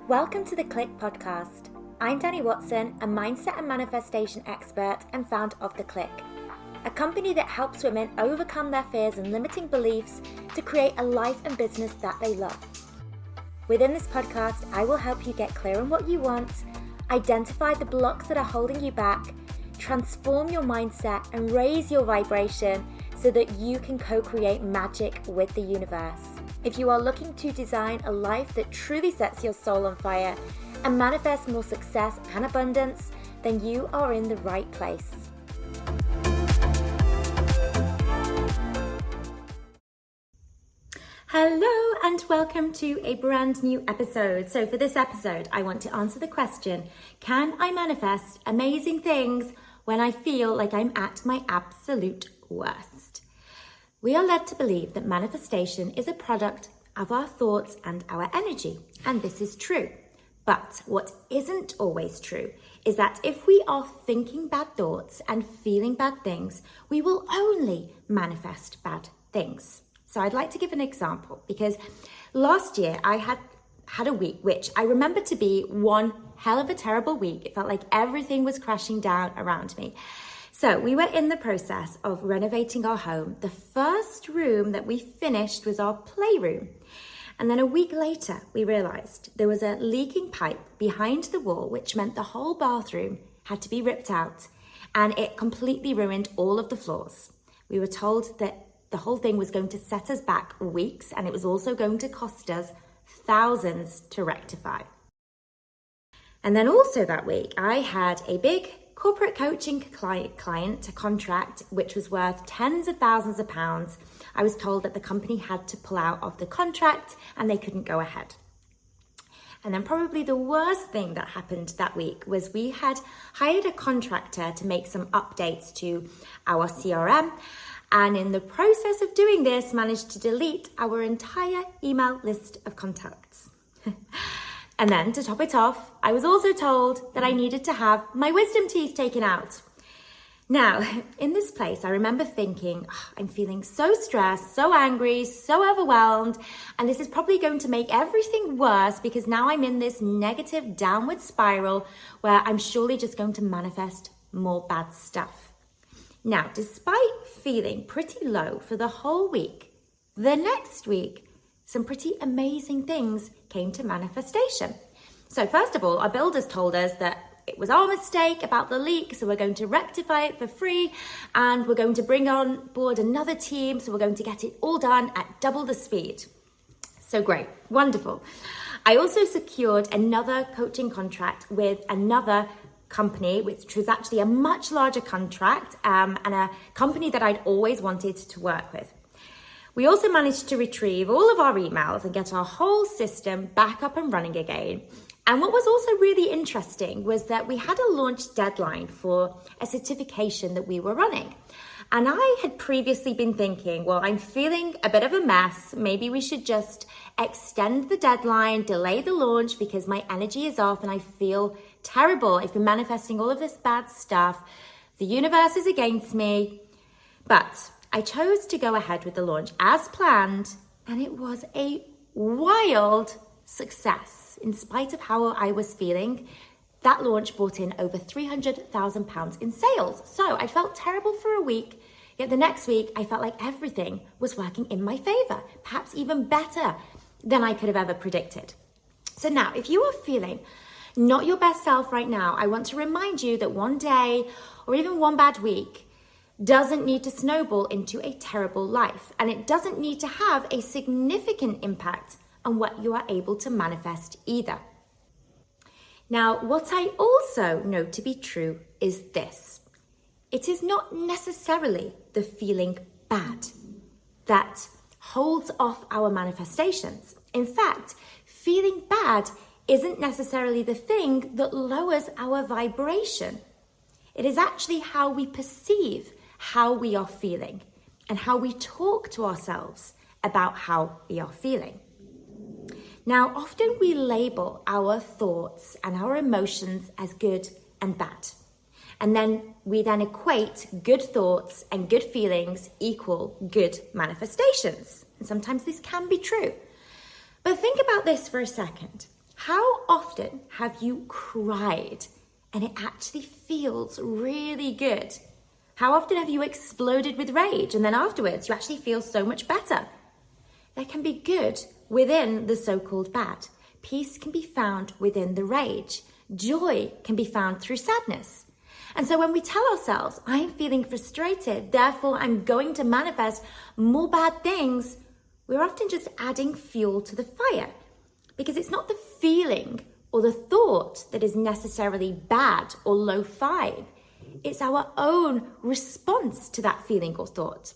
Welcome to the Clique podcast. I'm Dani Watson, a mindset and manifestation expert and founder of the Clique, a company that helps women overcome their fears and limiting beliefs to create a life and business that they love. Within this podcast, I will help you get clear on what you want, identify the blocks that are holding you back, transform your mindset and raise your vibration so that you can co-create magic with the universe. If you are looking to design a life that truly sets your soul on fire and manifest more success and abundance, then you are in the right place. Hello and welcome to a brand new episode. So for this episode, I want to answer the question, can I manifest amazing things when I feel like I'm at my absolute worst? We are led to believe that manifestation is a product of our thoughts and our energy, and this is true. But what isn't always true is that if we are thinking bad thoughts and feeling bad things, we will only manifest bad things. So I'd like to give an example because last year I had a week which I remember to be one hell of a terrible week. It felt like everything was crashing down around me. So we were in the process of renovating our home. The first room that we finished was our playroom. And then a week later, we realized there was a leaking pipe behind the wall, which meant the whole bathroom had to be ripped out and it completely ruined all of the floors. We were told that the whole thing was going to set us back weeks and it was also going to cost us thousands to rectify. And then also that week, I had a big corporate coaching client, a contract which was worth tens of thousands of pounds. I was told that the company had to pull out of the contract and they couldn't go ahead. And then probably the worst thing that happened that week was we had hired a contractor to make some updates to our CRM. And in the process of doing this, managed to delete our entire email list of contacts. And then to top it off, I was also told that I needed to have my wisdom teeth taken out. Now, in this place, I remember thinking, I'm feeling so stressed, so angry, so overwhelmed, and this is probably going to make everything worse because now I'm in this negative downward spiral where I'm surely just going to manifest more bad stuff. Now, despite feeling pretty low for the whole week, the next week, some pretty amazing things came to manifestation. So first of all, our builders told us that it was our mistake about the leak, so we're going to rectify it for free and we're going to bring on board another team, so we're going to get it all done at double the speed. So great, wonderful. I also secured another coaching contract with another company, which was actually a much larger contract and a company that I'd always wanted to work with. We also managed to retrieve all of our emails and get our whole system back up and running again. And what was also really interesting was that we had a launch deadline for a certification that we were running. And I had previously been thinking, well, I'm feeling a bit of a mess. Maybe we should just extend the deadline, delay the launch because my energy is off and I feel terrible. I've been manifesting all of this bad stuff. The universe is against me. But I chose to go ahead with the launch as planned, and it was a wild success. In spite of how I was feeling, that launch brought in over £300,000 in sales. So I felt terrible for a week, yet the next week I felt like everything was working in my favor, perhaps even better than I could have ever predicted. So now, if you are feeling not your best self right now, I want to remind you that one day or even one bad week doesn't need to snowball into a terrible life, and it doesn't need to have a significant impact on what you are able to manifest either. Now, what I also know to be true is this. It is not necessarily the feeling bad that holds off our manifestations. In fact, feeling bad isn't necessarily the thing that lowers our vibration. It is actually how we perceive how we are feeling and how we talk to ourselves about how we are feeling. Now, often we label our thoughts and our emotions as good and bad. And then we equate good thoughts and good feelings equal good manifestations. And sometimes this can be true. But think about this for a second. How often have you cried and it actually feels really good? How often have you exploded with rage and then afterwards you actually feel so much better? There can be good within the so-called bad. Peace can be found within the rage. Joy can be found through sadness. And so when we tell ourselves, I'm feeling frustrated, therefore I'm going to manifest more bad things, we're often just adding fuel to the fire, because it's not the feeling or the thought that is necessarily bad or low vibe. It's our own response to that feeling or thought.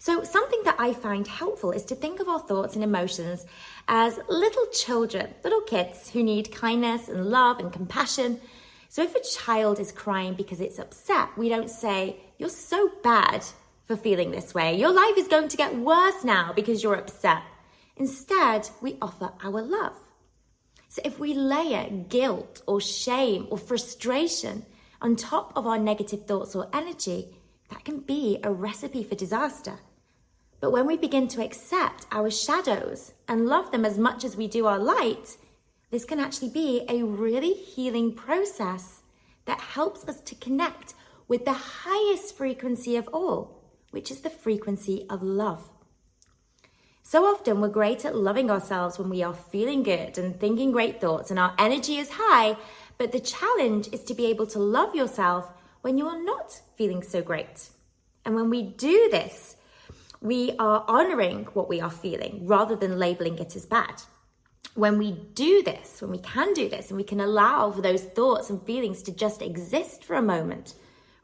So something that I find helpful is to think of our thoughts and emotions as little children, little kids who need kindness and love and compassion. So if a child is crying because it's upset, we don't say, you're so bad for feeling this way. Your life is going to get worse now because you're upset. Instead, we offer our love. So if we layer guilt or shame or frustration on top of our negative thoughts or energy, that can be a recipe for disaster. But when we begin to accept our shadows and love them as much as we do our light, this can actually be a really healing process that helps us to connect with the highest frequency of all, which is the frequency of love. So often we're great at loving ourselves when we are feeling good and thinking great thoughts and our energy is high, but the challenge is to be able to love yourself when you are not feeling so great. And when we do this, we are honoring what we are feeling rather than labeling it as bad. When we do this, when we can do this, and we can allow for those thoughts and feelings to just exist for a moment,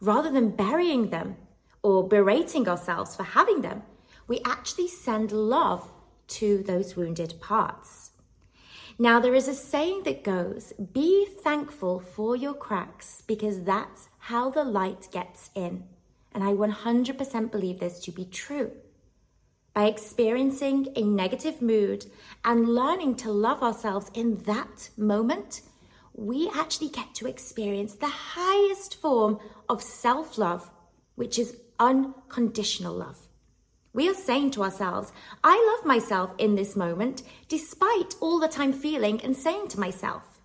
rather than burying them or berating ourselves for having them, we actually send love to those wounded parts. Now, there is a saying that goes, be thankful for your cracks because that's how the light gets in. And I 100% believe this to be true. By experiencing a negative mood and learning to love ourselves in that moment, we actually get to experience the highest form of self-love, which is unconditional love. We are saying to ourselves, I love myself in this moment, despite all that I'm feeling and saying to myself.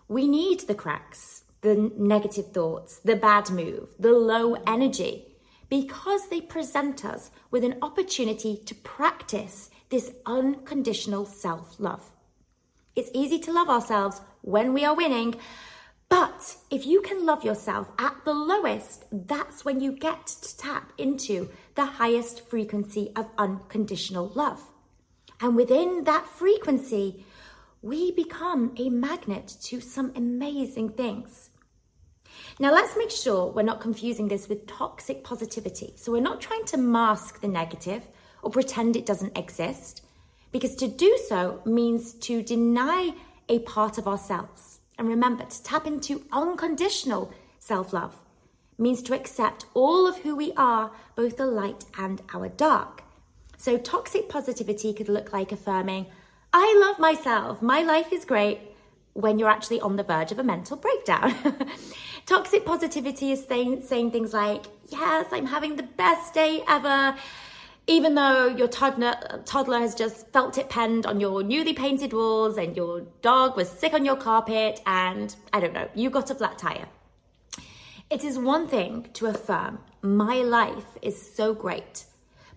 We need the cracks, the negative thoughts, the bad move, the low energy, because they present us with an opportunity to practice this unconditional self-love. It's easy to love ourselves when we are winning, but if you can love yourself at the lowest, that's when you get to tap into the highest frequency of unconditional love. And within that frequency, we become a magnet to some amazing things. Now, let's make sure we're not confusing this with toxic positivity. So we're not trying to mask the negative or pretend it doesn't exist, because to do so means to deny a part of ourselves. And remember, to tap into unconditional self-love means to accept all of who we are, both the light and our dark. So toxic positivity could look like affirming, I love myself, my life is great, when you're actually on the verge of a mental breakdown. Toxic positivity is saying things like, yes, I'm having the best day ever, even though your toddler has just felt it penned on your newly painted walls and your dog was sick on your carpet and, I don't know, you got a flat tire. It is one thing to affirm, my life is so great.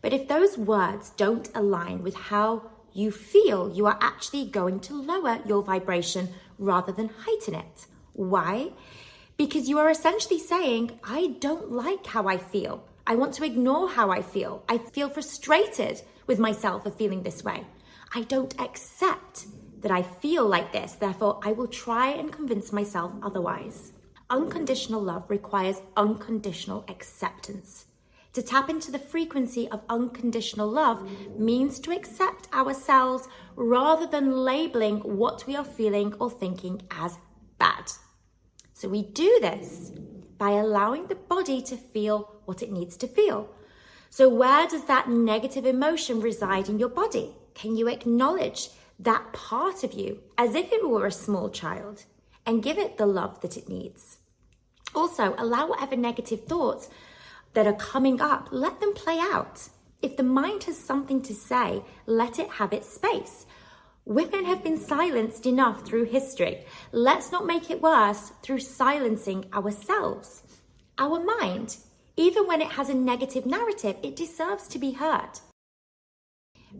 But if those words don't align with how you feel, you are actually going to lower your vibration rather than heighten it. Why? Because you are essentially saying, I don't like how I feel. I want to ignore how I feel. I feel frustrated with myself for feeling this way. I don't accept that I feel like this. Therefore, I will try and convince myself otherwise. Unconditional love requires unconditional acceptance. To tap into the frequency of unconditional love means to accept ourselves rather than labeling what we are feeling or thinking as bad. So we do this by allowing the body to feel what it needs to feel. So where does that negative emotion reside in your body? Can you acknowledge that part of you as if it were a small child and give it the love that it needs? Also, allow whatever negative thoughts that are coming up, let them play out. If the mind has something to say, let it have its space. Women have been silenced enough through history. Let's not make it worse through silencing ourselves. Our mind, even when it has a negative narrative, it deserves to be heard.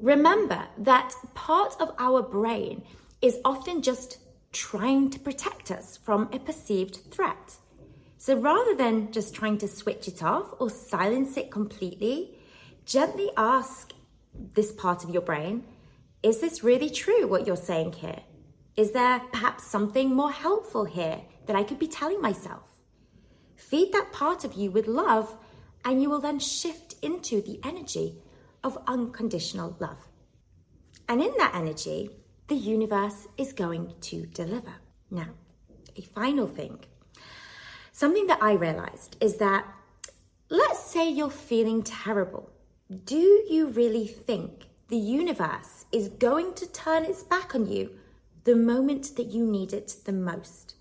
Remember that part of our brain is often just trying to protect us from a perceived threat. So rather than just trying to switch it off or silence it completely, gently ask this part of your brain, is this really true what you're saying here? Is there perhaps something more helpful here that I could be telling myself? Feed that part of you with love, and you will then shift into the energy of unconditional love. And in that energy, the universe is going to deliver. Now, a final thing. Something that I realized is that, let's say you're feeling terrible. Do you really think the universe is going to turn its back on you the moment that you need it the most?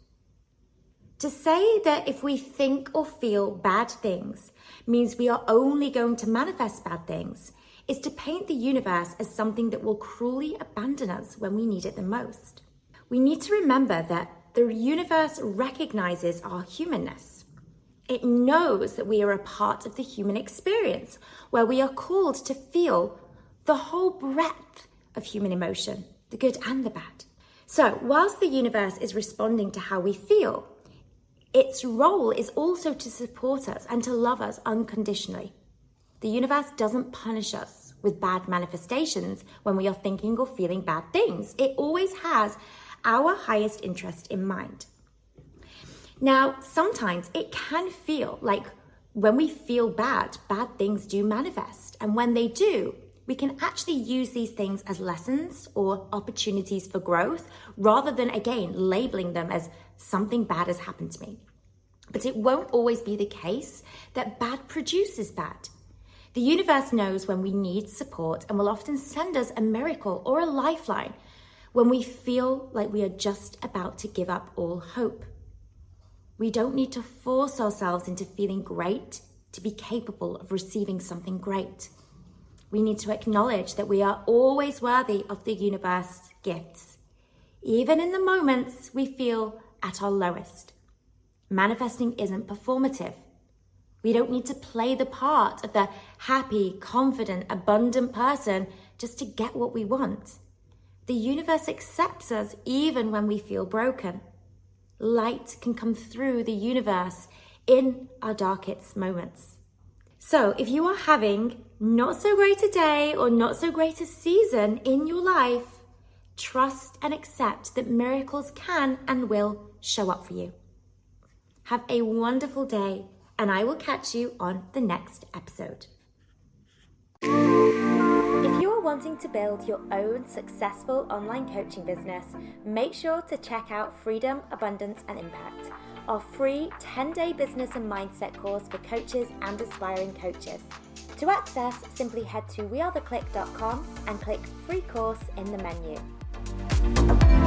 To say that if we think or feel bad things means we are only going to manifest bad things is to paint the universe as something that will cruelly abandon us when we need it the most. We need to remember that the universe recognizes our humanness. It knows that we are a part of the human experience, where we are called to feel the whole breadth of human emotion, the good and the bad. So, whilst the universe is responding to how we feel, its role is also to support us and to love us unconditionally. The universe doesn't punish us with bad manifestations when we are thinking or feeling bad things. It always has our highest interest in mind. Now, sometimes it can feel like when we feel bad, bad things do manifest. And when they do, we can actually use these things as lessons or opportunities for growth, rather than, again, labeling them as something bad has happened to me. But it won't always be the case that bad produces bad. The universe knows when we need support and will often send us a miracle or a lifeline when we feel like we are just about to give up all hope. We don't need to force ourselves into feeling great to be capable of receiving something great. We need to acknowledge that we are always worthy of the universe's gifts, even in the moments we feel at our lowest. Manifesting isn't performative. We don't need to play the part of the happy, confident, abundant person just to get what we want. The universe accepts us even when we feel broken. Light can come through the universe in our darkest moments. So if you are having not so great a day or not so great a season in your life, trust and accept that miracles can and will show up for you. Have a wonderful day, and I will catch you on the next episode. If you are wanting to build your own successful online coaching business, make sure to check out Freedom, Abundance and Impact, our free 10-day business and mindset course for coaches and aspiring coaches. To access, simply head to wearetheclique.com and click free course in the menu.